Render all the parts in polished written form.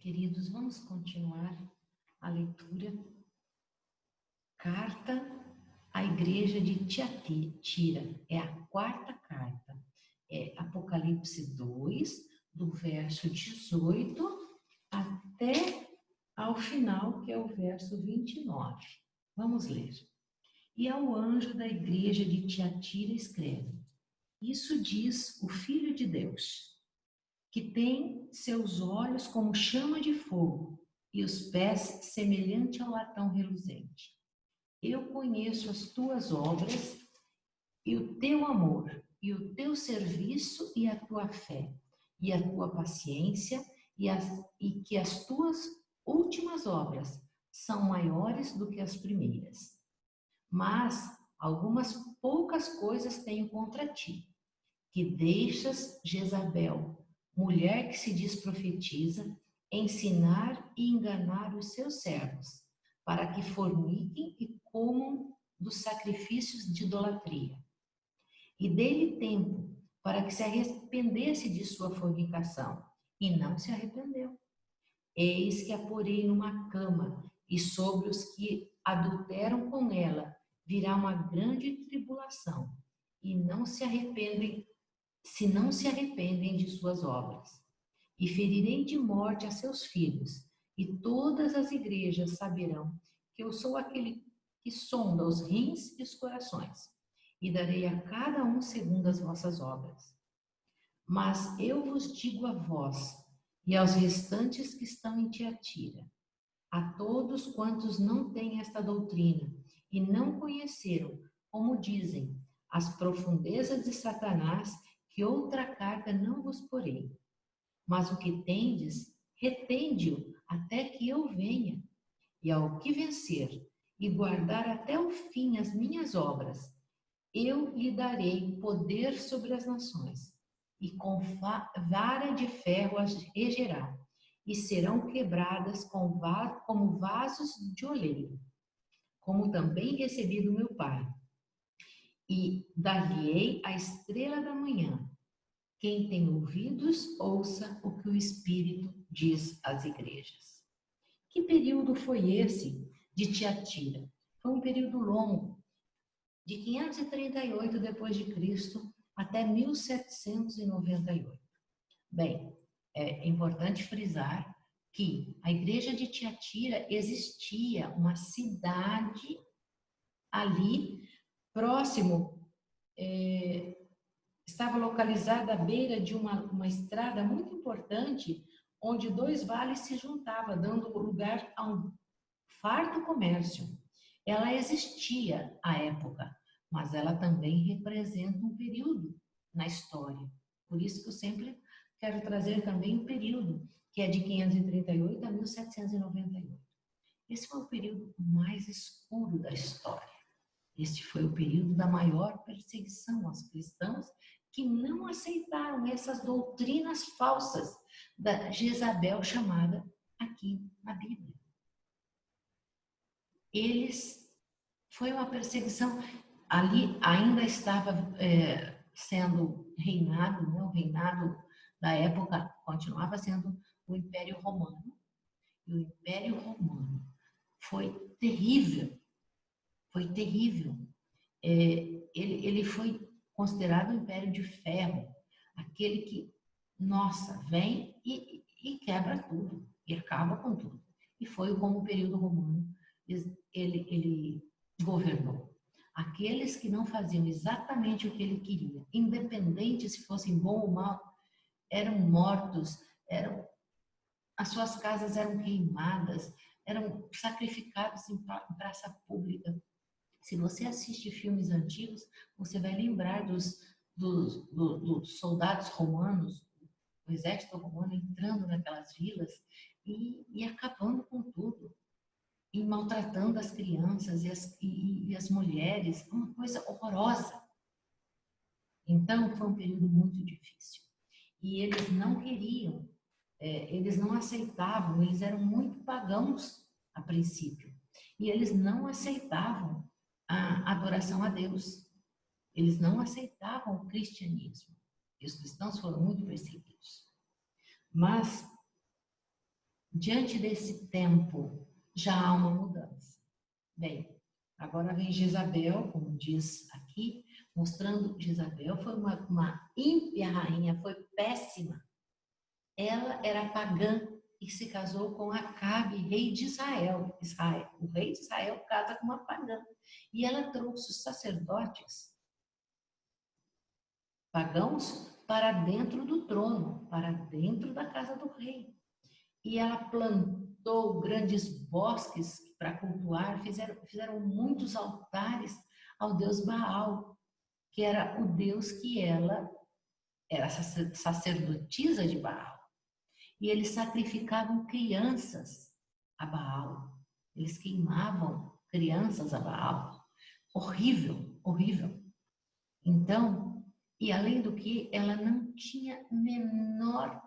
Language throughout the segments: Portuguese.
Queridos, vamos continuar a leitura. Carta à Igreja de Tiatira. É a quarta carta. É Apocalipse 2, do verso 18 até ao final, que é o verso 29. Vamos ler. E ao anjo da igreja de Tiatira escreve: Isso diz o Filho de Deus, que tem seus olhos como chama de fogo e os pés semelhante ao latão reluzente. Eu conheço as tuas obras e o teu amor, e o teu serviço e a tua fé, e a tua paciência, e que as tuas últimas obras são maiores do que as primeiras. Mas algumas poucas coisas tenho contra ti, que deixas Jezabel, mulher que se diz profetiza, ensinar e enganar os seus servos, para que forniquem e comam dos sacrifícios de idolatria. E dei-lhe tempo para que se arrependesse de sua fornicação, e não se arrependeu. Eis que a porei numa cama, e sobre os que adulteram com ela virá uma grande tribulação, e não se arrependem de suas obras. E ferirei de morte a seus filhos, e todas as igrejas saberão que eu sou aquele que sonda os rins e os corações, e darei a cada um segundo as vossas obras. Mas eu vos digo a vós e aos restantes que estão em Tiatira, a todos quantos não têm esta doutrina e não conheceram, como dizem, as profundezas de Satanás, que outra carta não vos porei. Mas o que tendes, retende-o até que eu venha. E ao que vencer e guardar até o fim as minhas obras, eu lhe darei poder sobre as nações, e com vara de ferro as regerá, e serão quebradas como vasos de oleiro, como também recebi do meu Pai. E dar-lhe-ei a estrela da manhã. Quem tem ouvidos, ouça o que o Espírito diz às igrejas. Que período foi esse de Tiatira? Foi um período longo, de 538 depois de Cristo até 1798. Bem, é importante frisar que a igreja de Tiatira existia uma cidade ali próximo, estava localizada à beira de uma estrada muito importante, onde dois vales se juntavam, dando lugar a um farto comércio. Ela existia à época, mas ela também representa um período na história. Por isso que eu sempre quero trazer também um período, que é de 538 a 1798. Esse foi o período mais escuro da história. Este foi o período da maior perseguição aos cristãos que não aceitaram essas doutrinas falsas da Jezabel chamada aqui na Bíblia. Foi uma perseguição, ali ainda estava sendo reinado, né? O reinado da época continuava sendo o Império Romano, e o Império Romano foi terrível, ele foi considerado o Império de Ferro, aquele que, nossa, vem e quebra tudo, e acaba com tudo. E foi como o período romano ele governou. Aqueles que não faziam exatamente o que ele queria, independente se fossem bom ou mal, eram mortos, as suas casas eram queimadas, eram sacrificados em praça pública. Se você assiste filmes antigos, você vai lembrar dos soldados romanos, o exército romano entrando naquelas vilas e acabando com tudo, e maltratando as crianças e as mulheres, uma coisa horrorosa. Então, foi um período muito difícil. E eles não queriam, eles não aceitavam, eles eram muito pagãos a princípio. E eles não aceitavam a adoração a Deus. Eles não aceitavam o cristianismo. E os cristãos foram muito perseguidos. Mas Diante desse tempo, já há uma mudança. Bem, agora vem Jezabel, como diz aqui, mostrando que Jezabel foi uma ímpia rainha, foi péssima. Ela era pagã e se casou com Acabe, rei de Israel. O rei de Israel casa com uma pagã. E ela trouxe os sacerdotes pagãos para dentro do trono, para dentro da casa do rei. E ela plantou grandes bosques para cultuar, fizeram muitos altares ao deus Baal, que era o deus que ela era sacerdotisa de Baal. E eles sacrificavam crianças a Baal. Eles queimavam crianças a Baal. Horrível, horrível. Então, e além do que, ela não tinha menor...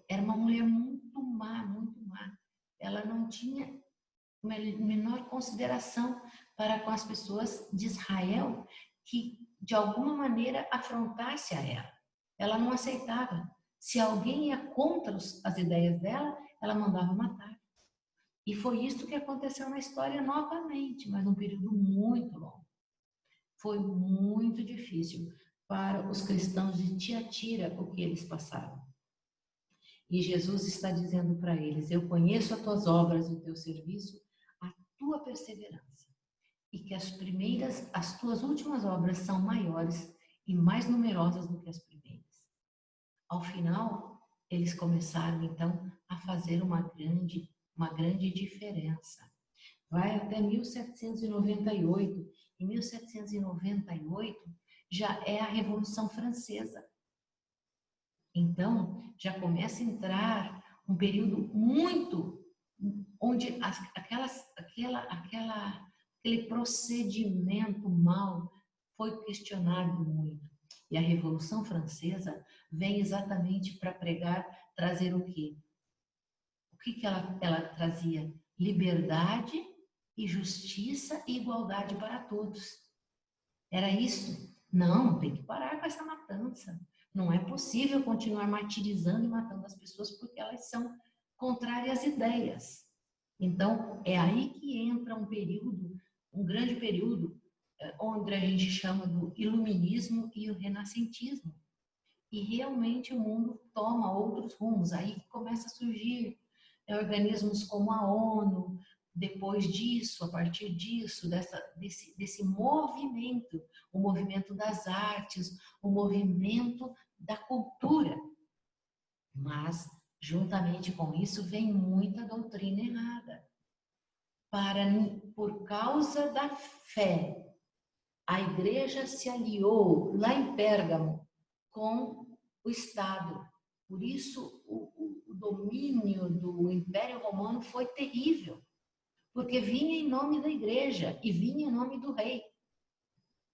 era uma mulher muito má, muito má. Ela não tinha menor consideração para com as pessoas de Israel que, de alguma maneira, afrontasse a ela. Ela não aceitava. Se alguém ia contra as ideias dela, ela mandava matar. E foi isso que aconteceu na história novamente, mas num período muito longo. Foi muito difícil para os cristãos de Tiatira o que eles passaram. E Jesus está dizendo para eles: eu conheço as tuas obras, o teu serviço, a tua perseverança, e que as tuas últimas obras são maiores e mais numerosas do que as primeiras. Ao final, eles começaram então a fazer uma grande diferença. Vai até 1798. Em 1798 já é a Revolução Francesa. Então, já começa a entrar um período muito onde aquele procedimento mal foi questionado muito. E a Revolução Francesa vem exatamente para trazer o quê? O que ela trazia? Liberdade e justiça e igualdade para todos. Era isso? Não, tem que parar com essa matança. Não é possível continuar martirizando e matando as pessoas porque elas são contrárias às ideias. Então, é aí que entra um grande período, onde a gente chama do iluminismo e o renascentismo. E realmente o mundo toma outros rumos. Aí começa a surgir organismos como a ONU. Depois disso, a partir disso, desse movimento, o movimento das artes, o movimento da cultura. Mas, juntamente com isso, vem muita doutrina errada. Por causa da fé, a igreja se aliou lá em Pérgamo com o Estado. Por isso, o domínio do Império Romano foi terrível, porque vinha em nome da igreja e vinha em nome do rei,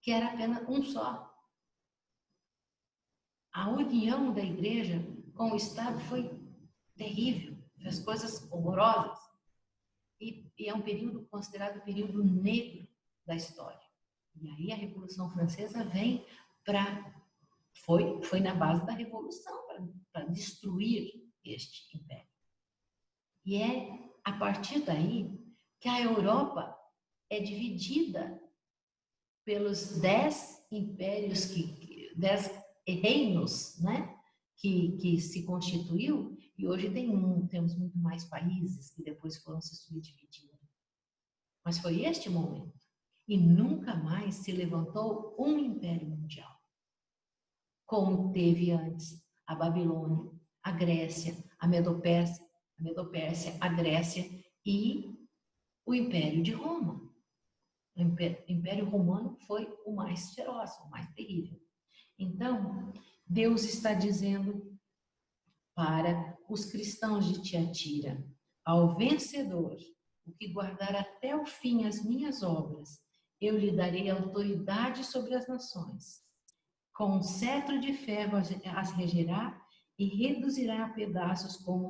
que era apenas um só. A união da igreja com o Estado foi terrível, fez coisas horrorosas. E é um período considerado o período negro da história. E aí a Revolução Francesa vem foi na base da Revolução para destruir este império. E é a partir daí que a Europa é dividida pelos 10 impérios, 10 reinos, né, que se constituiu, e hoje temos muito mais países que depois foram se subdividindo. Mas foi este momento. E nunca mais se levantou um império mundial, como teve antes a Babilônia, a Grécia, a Medopérsia, a Grécia e o Império de Roma. O Império Romano foi o mais feroz, o mais terrível. Então, Deus está dizendo para os cristãos de Tiatira: ao vencedor, o que guardar até o fim as minhas obras, eu lhe darei autoridade sobre as nações. Com um cetro de ferro as regerá e reduzirá a pedaços como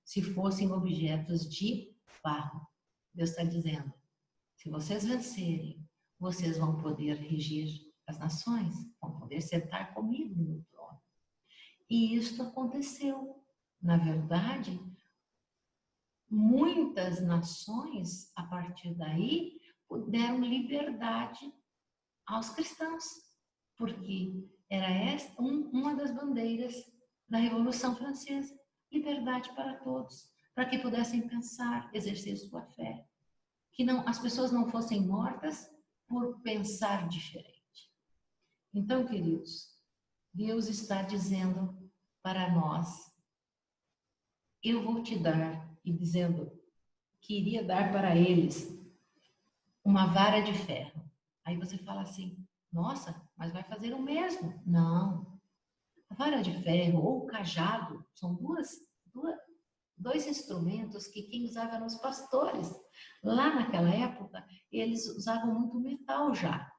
se fossem objetos de barro. Deus está dizendo: se vocês vencerem, vocês vão poder regir as nações, vão poder sentar comigo no trono. E isto aconteceu. Na verdade, muitas nações, a partir daí, deram liberdade aos cristãos, porque era esta uma das bandeiras da Revolução Francesa, liberdade para todos, para que pudessem pensar, exercer sua fé, que não, as pessoas não fossem mortas por pensar diferente. Então, queridos, Deus está dizendo para nós, eu vou te dar, e dizendo que iria dar para eles uma vara de ferro. Aí você fala assim, nossa, mas vai fazer o mesmo. Não. A vara de ferro ou o cajado são dois instrumentos que quem usava eram os pastores. Lá naquela época, eles usavam muito metal já.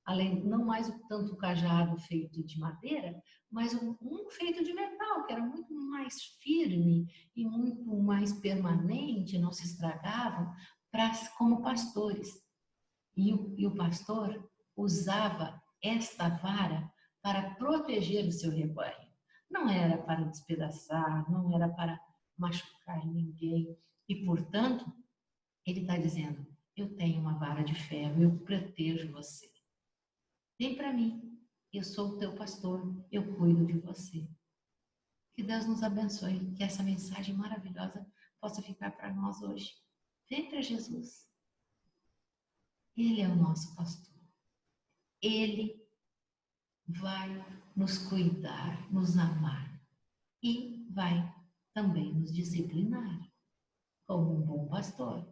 Além, não mais tanto o cajado feito de madeira, mas um feito de metal, que era muito mais firme e muito mais permanente, não se estragavam, como pastores. E o pastor usava esta vara para proteger o seu rebanho. Não era para despedaçar, não era para machucar ninguém. E, portanto, ele está dizendo, eu tenho uma vara de ferro, eu protejo você. Vem para mim, eu sou o teu pastor, eu cuido de você. Que Deus nos abençoe, que essa mensagem maravilhosa possa ficar para nós hoje. Vem para Jesus. Ele é o nosso pastor. Ele vai nos cuidar, nos amar e vai também nos disciplinar como um bom pastor.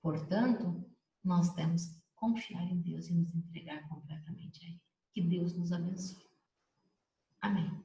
Portanto, nós temos que confiar em Deus e nos entregar completamente a Ele. Que Deus nos abençoe. Amém.